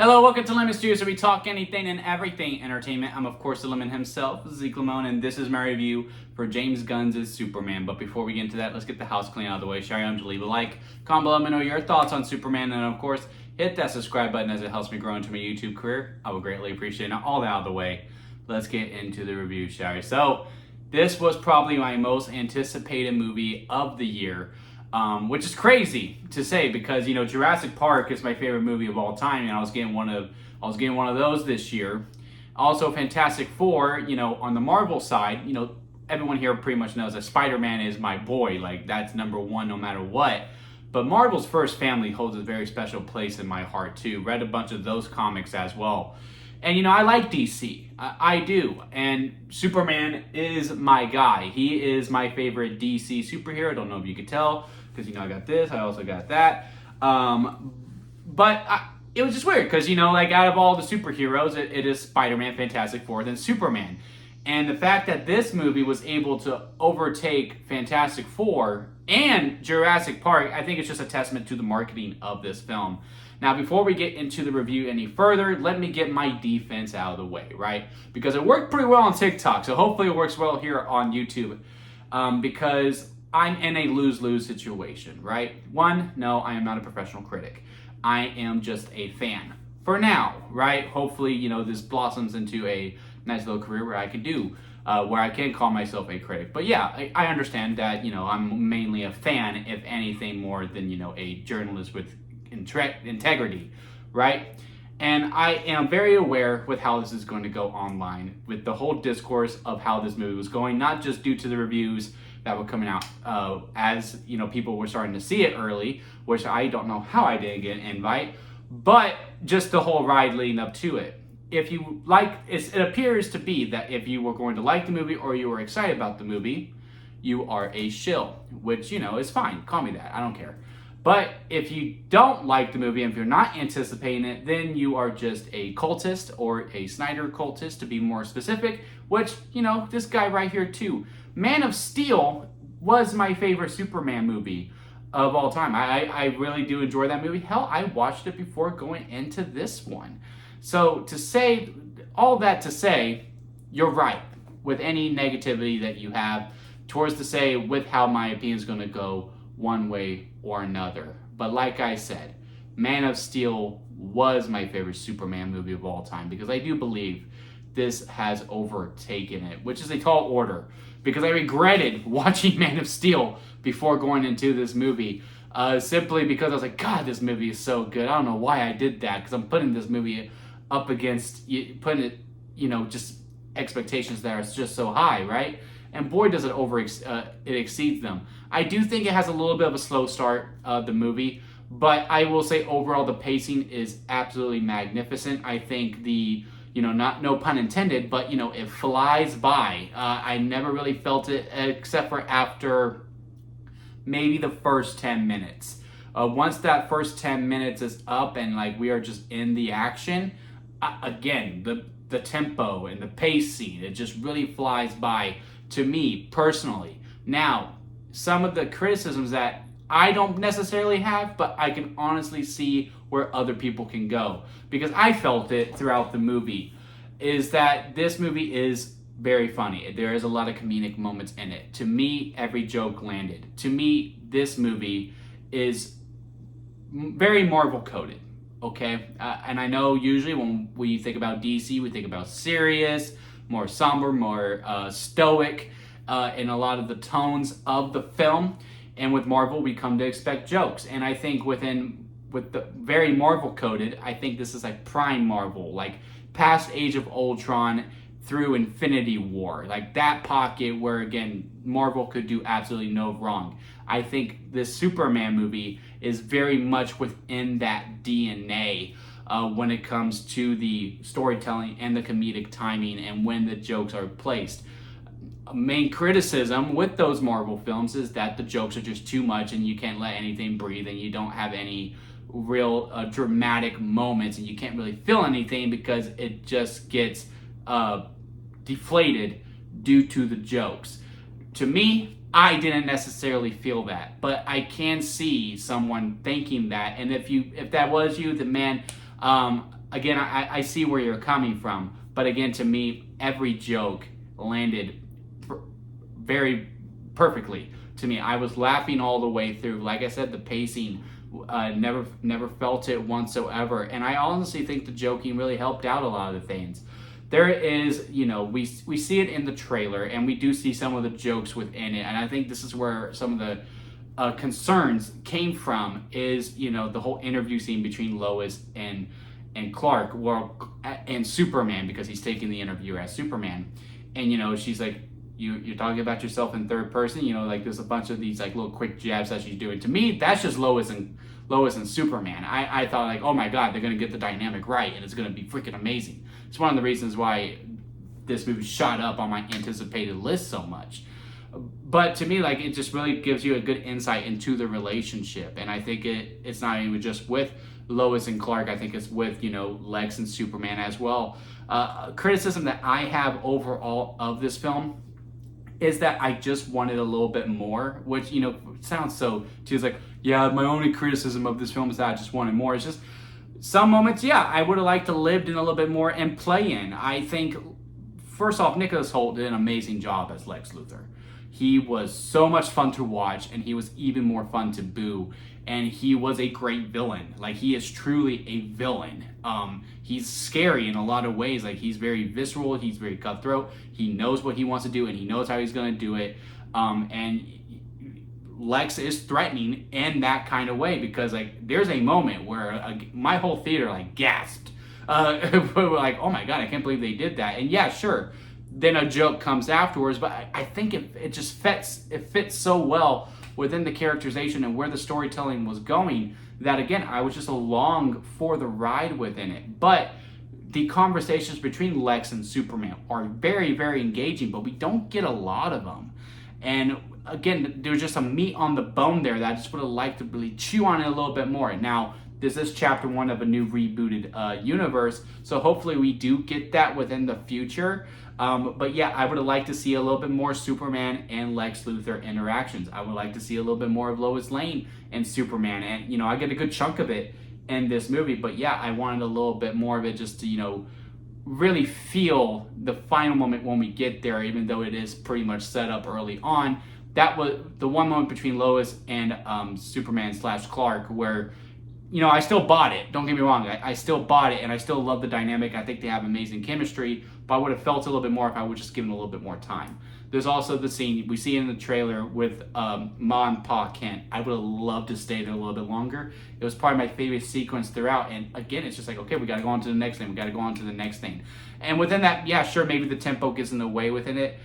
Hello, welcome to Lemon Stews, where we talk anything and everything entertainment. I'm, of course, the Lemon himself, Zeke Lemon, and this is my review for James Gunn's Superman. But before we get into that, let's get the house clean out of the way. Shall I leave a like, comment below, let me know your thoughts on Superman, and of course, hit that subscribe button as it helps me grow into my YouTube career. I would greatly appreciate it. Now, all that out of the way, let's get into the review, shall we? So, this was probably my most anticipated movie of the year. Which is crazy to say because Jurassic Park is my favorite movie of all time, and I was getting one of those this year. Also, Fantastic Four, on the Marvel side, everyone here pretty much knows that Spider-Man is my boy. Like, that's number one no matter what. But Marvel's first family holds a very special place in my heart too. Read a bunch of those comics as well. And I like DC. I do. And Superman is my guy. He is my favorite DC superhero. I don't know if you could tell, because I got this, I also got that. It was just weird, because out of all the superheroes, it is Spider-Man, Fantastic Four, then Superman. And the fact that this movie was able to overtake Fantastic Four and Jurassic Park, I think it's just a testament to the marketing of this film. Now, before we get into the review any further, let me get my defense out of the way, right? Because it worked pretty well on TikTok, so hopefully it works well here on YouTube. Because I'm in a lose-lose situation, right? One, no, I am not a professional critic. I am just a fan. For now, right? Hopefully, this blossoms into a nice little career where I can do, where I can call myself a critic. But yeah, I understand that, I'm mainly a fan, if anything more than, a journalist with integrity, right? And I am very aware with how this is going to go online, with the whole discourse of how this movie was going, not just due to the reviews that were coming out as people were starting to see it early, which I don't know how I didn't get an invite, but just the whole ride leading up to it. If you like, it appears to be that if you were going to like the movie or you were excited about the movie, you are a shill, which is fine. Call me that. I don't care. But if you don't like the movie and if you're not anticipating it, then you are just a cultist, or a Snyder cultist to be more specific, which, this guy right here too. Man of Steel was my favorite Superman movie of all time. I really do enjoy that movie. Hell, I watched it before going into this one. So to say, all that to say, you're right with any negativity that you have towards to say with how my opinion is going to go one way or another. But like I said, Man of Steel was my favorite Superman movie of all time, because I do believe this has overtaken it, which is a tall order, because I regretted watching Man of Steel before going into this movie, simply because I was like, God, this movie is so good. I don't know why I did that, because I'm putting this movie up against, putting it, just expectations that are just so high, right? And boy, does it it exceeds them. I do think it has a little bit of a slow start of the movie, but I will say overall the pacing is absolutely magnificent. I think no pun intended, but it flies by. I never really felt it except for after maybe the first 10 minutes. Once that first 10 minutes is up and we are just in the action, again, the tempo and the pacing, it just really flies by to me personally. Now, some of the criticisms that I don't necessarily have, but I can honestly see where other people can go, because I felt it throughout the movie, is that this movie is very funny. There is a lot of comedic moments in it. To me, every joke landed. To me, this movie is very Marvel coded, okay? And I know usually when we think about DC, we think about serious, more somber, more stoic, in a lot of the tones of the film. And with Marvel, we come to expect jokes. And I think with the very Marvel coded, I think this is like prime Marvel, like past Age of Ultron through Infinity War, like that pocket where, again, Marvel could do absolutely no wrong. I think this Superman movie is very much within that DNA when it comes to the storytelling and the comedic timing and when the jokes are placed. Main criticism with those Marvel films is that the jokes are just too much and you can't let anything breathe and you don't have any real dramatic moments and you can't really feel anything because it just gets deflated due to the jokes. To me, I didn't necessarily feel that, but I can see someone thinking that. And if that was you, then man, again, I see where you're coming from, but again, to me, every joke landed very perfectly. To me, I was laughing all the way through. Like I said, the pacing, never felt it whatsoever, and I honestly think the joking really helped out a lot of the things. There is, we see it in the trailer, and we do see some of the jokes within it, and I think this is where some of the concerns came from, is, the whole interview scene between Lois and Clark, and Superman, because he's taking the interview as Superman, and she's like, you're talking about yourself in third person, like there's a bunch of these like little quick jabs that she's doing. To me, that's just Lois and Superman. I thought like, oh my God, they're gonna get the dynamic right, and it's gonna be freaking amazing. It's one of the reasons why this movie shot up on my anticipated list so much. But to me, like, it just really gives you a good insight into the relationship, and I think it's not even just with Lois and Clark. I think it's with Lex and Superman as well. Criticism that I have overall of this film is that I just wanted a little bit more, which, sounds so, she was like, yeah, my only criticism of this film is that I just wanted more. It's just, some moments, yeah, I would have liked to lived in a little bit more and play in. I think, first off, Nicholas Hoult did an amazing job as Lex Luthor. He was so much fun to watch, and he was even more fun to boo. And he was a great villain. Like, he is truly a villain. He's scary in a lot of ways. Like, he's very visceral. He's very cutthroat. He knows what he wants to do, and he knows how he's going to do it. And Lex is threatening in that kind of way, because, like, there's a moment where my whole theater, like, gasped. We're like, oh my God, I can't believe they did that. And yeah, sure, then a joke comes afterwards, but I think it just fits so well within the characterization and where the storytelling was going, that again, I was just along for the ride within it. But the conversations between Lex and Superman are very, very engaging, but we don't get a lot of them. And again, there's just some meat on the bone there that I just would have liked to really chew on it a little bit more. Now, this is chapter 1 of a new rebooted universe, so hopefully we do get that within the future. But yeah, I would have liked to see a little bit more Superman and Lex Luthor interactions. I would like to see a little bit more of Lois Lane and Superman, and I get a good chunk of it in this movie. But yeah, I wanted a little bit more of it, just to really feel the final moment when we get there, even though it is pretty much set up early on. That was the one moment between Lois and Superman / Clark where I still bought it. Don't get me wrong. I still bought it, and I still love the dynamic. I think they have amazing chemistry, but I would have felt a little bit more if I would just given a little bit more time. There's also the scene we see in the trailer with Ma and Pa Kent. I would have loved to stay there a little bit longer. It was probably my favorite sequence throughout, and again, it's just like, okay, we got to go on to the next thing. We got to go on to the next thing. And within that, yeah, sure, maybe the tempo gets in the way within it.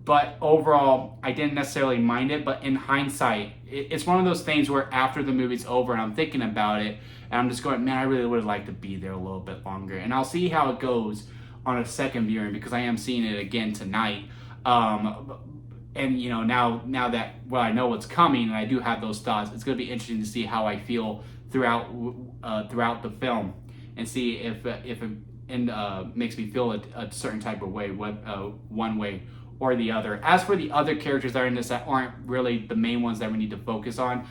But overall, I didn't necessarily mind it. But in hindsight, it's one of those things where after the movie's over and I'm thinking about it, and I'm just going, man, I really would have liked to be there a little bit longer. And I'll see how it goes on a second viewing, because I am seeing it again tonight. And now that I know what's coming and I do have those thoughts, it's going to be interesting to see how I feel throughout the film, and see if it makes me feel a certain type of way, one way or the other. As for the other characters that are in this that aren't really the main ones that we need to focus on,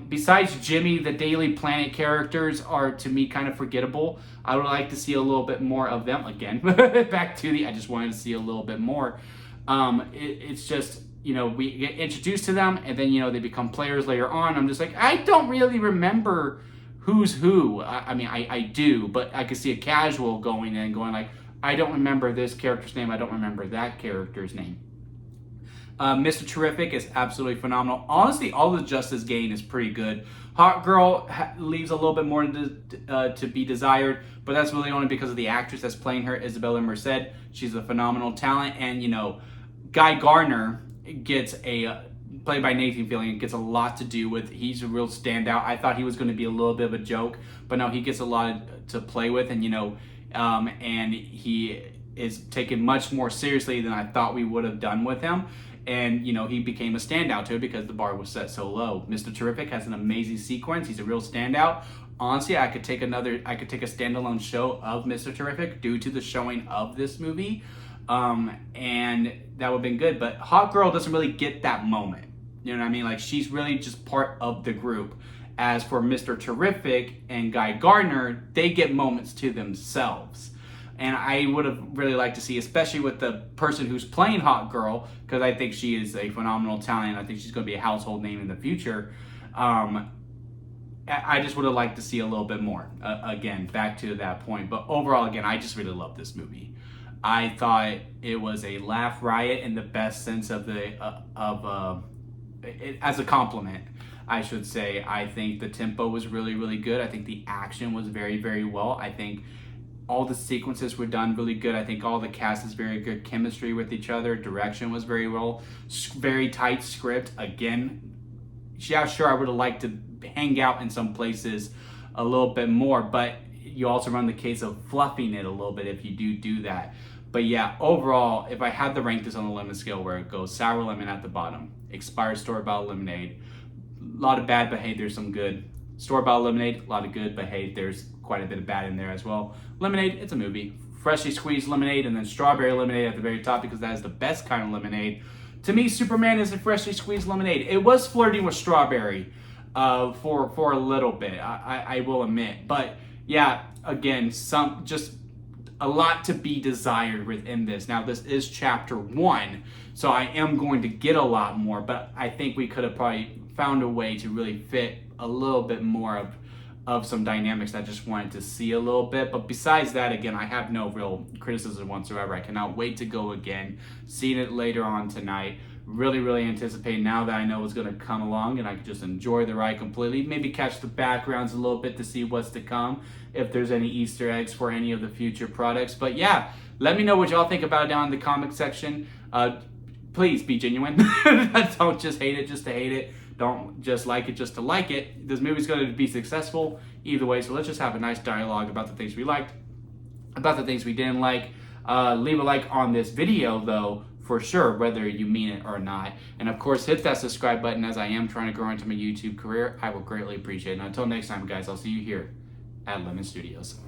besides Jimmy, the Daily Planet characters are, to me, kind of forgettable. I would like to see a little bit more of them again. Back to I just wanted to see a little bit more. It's just, we get introduced to them, and then, they become players later on. I'm just like, I don't really remember who's who. I mean, I do, but I could see a casual going in, going like, I don't remember this character's name. I don't remember that character's name. Mr. Terrific is absolutely phenomenal. Honestly, all the Justice Gang is pretty good. Hot Girl leaves a little bit more to be desired, but that's really only because of the actress that's playing her, Isabella Merced. She's a phenomenal talent, and Guy Gardner gets played by Nathan Fillion, gets a lot to do with. He's a real standout. I thought he was going to be a little bit of a joke, but no, he gets a lot to play with, and and he is taken much more seriously than I thought we would have done with him. And, he became a standout too, because the bar was set so low. Mr. Terrific has an amazing sequence. He's a real standout. Honestly, I could take a standalone show of Mr. Terrific due to the showing of this movie. And that would have been good. But Hot Girl doesn't really get that moment. You know what I mean? Like, she's really just part of the group. As for Mr. Terrific and Guy Gardner, they get moments to themselves. And I would have really liked to see, especially with the person who's playing Hawk Girl, because I think she is a phenomenal talent. I think she's going to be a household name in the future. I just would have liked to see a little bit more. Again, back to that point. But overall, again, I just really love this movie. I thought it was a laugh riot in the best sense of as a compliment, I should say. I think the tempo was really, really good. I think the action was very, very well. I think all the sequences were done really good. I think all the cast is very good chemistry with each other. Direction was very well. Very tight script. Again, yeah, sure, I would have liked to hang out in some places a little bit more, but you also run the case of fluffing it a little bit if you do that. But yeah, overall, if I had to rank this on the lemon scale where it goes sour lemon at the bottom, expired store-bought lemonade, a lot of bad, but hey, there's some good. Store-bought lemonade, a lot of good, but hey, there's quite a bit of bad in there as well. Lemonade, it's a movie. Freshly squeezed lemonade and then strawberry lemonade at the very top because that is the best kind of lemonade. To me, Superman is a freshly squeezed lemonade. It was flirting with strawberry for a little bit, I will admit. But yeah, again, just a lot to be desired within this. Now, this is chapter 1, so I am going to get a lot more, but I think we could have probably found a way to really fit a little bit more of some dynamics I just wanted to see a little bit. But besides that, again, I have no real criticism whatsoever. I cannot wait to go again, seeing it later on tonight. Really, really anticipate now that I know what's going to come along, and I can just enjoy the ride completely. Maybe catch the backgrounds a little bit to see what's to come, if there's any Easter eggs for any of the future products. But yeah, let me know what y'all think about it down in the comment section. Please be genuine. Don't just hate it just to hate it. Don't just like it just to like it. This movie's going to be successful either way, so let's just have a nice dialogue about the things we liked, about the things we didn't like. Leave a like on this video, though, for sure, whether you mean it or not. And of course, hit that subscribe button, as I am trying to grow into my YouTube career. I will greatly appreciate it. And until next time, guys, I'll see you here at Lemon Studios.